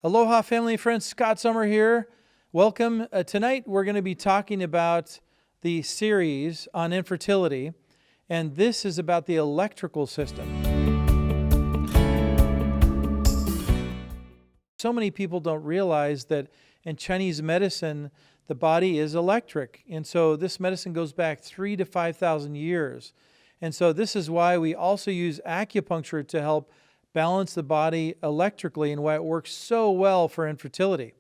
Aloha, family and friends. Scott Sommer here. Welcome. Tonight we're going to be talking about the series on infertility, and this is about the electrical system. So many people don't realize that in Chinese medicine, the body is electric, and so this medicine goes back 3,000 to 5,000 years. And so this is why we also use acupuncture to help balance the body electrically and why it works so well for infertility.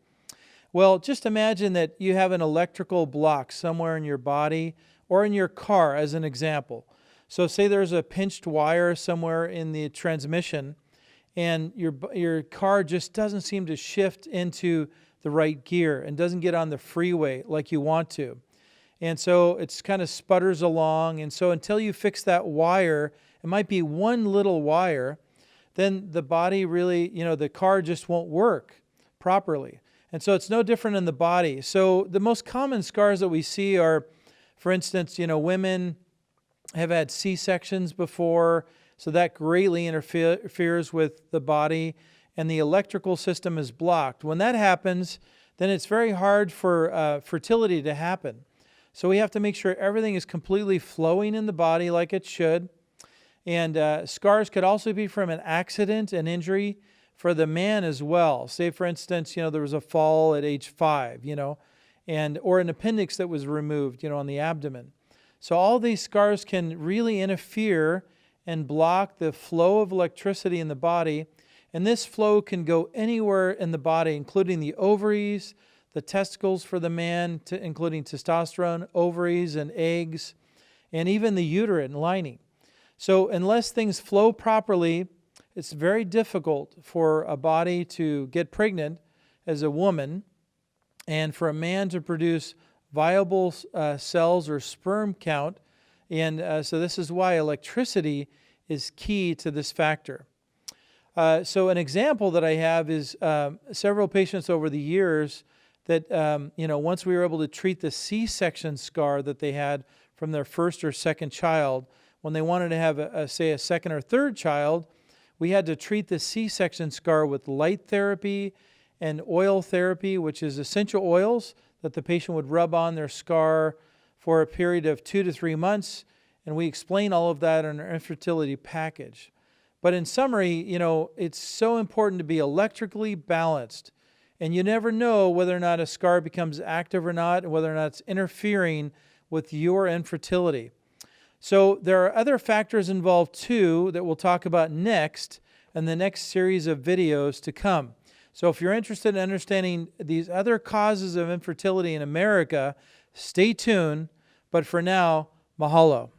Well, just imagine that you have an electrical block somewhere in your body or in your car as an example. So say there's a pinched wire somewhere in the transmission and your car just doesn't seem to shift into the right gear and doesn't get on the freeway like you want to. And so it's kind of sputters along. And so until you fix that wire, it might be one little wire, then the body really, the car just won't work properly. And so it's no different in the body. So the most common scars that we see are, for instance, women have had C-sections before, so that greatly interferes with the body, and the electrical system is blocked. When that happens, then it's very hard for fertility to happen. So we have to make sure everything is completely flowing in the body like it should. And scars could also be from an accident, an injury for the man as well. Say, for instance, there was a fall at age 5, or an appendix that was removed, on the abdomen. So all these scars can really interfere and block the flow of electricity in the body. And this flow can go anywhere in the body, including the ovaries, the testicles for the man, including testosterone, ovaries and eggs, and even the uterine lining. So unless things flow properly, it's very difficult for a body to get pregnant as a woman and for a man to produce viable cells or sperm count. And so this is why electricity is key to this factor. So an example that I have is several patients over the years that, once we were able to treat the C-section scar that they had from their first or second child, when they wanted to have, say, a second or third child, we had to treat the C-section scar with light therapy and oil therapy, which is essential oils that the patient would rub on their scar for a period of 2 to 3 months. And we explain all of that in our infertility package. But in summary, it's so important to be electrically balanced. And you never know whether or not a scar becomes active or not, and whether or not it's interfering with your infertility. So there are other factors involved too that we'll talk about next in the next series of videos to come. So if you're interested in understanding these other causes of infertility in America, stay tuned. But for now, mahalo.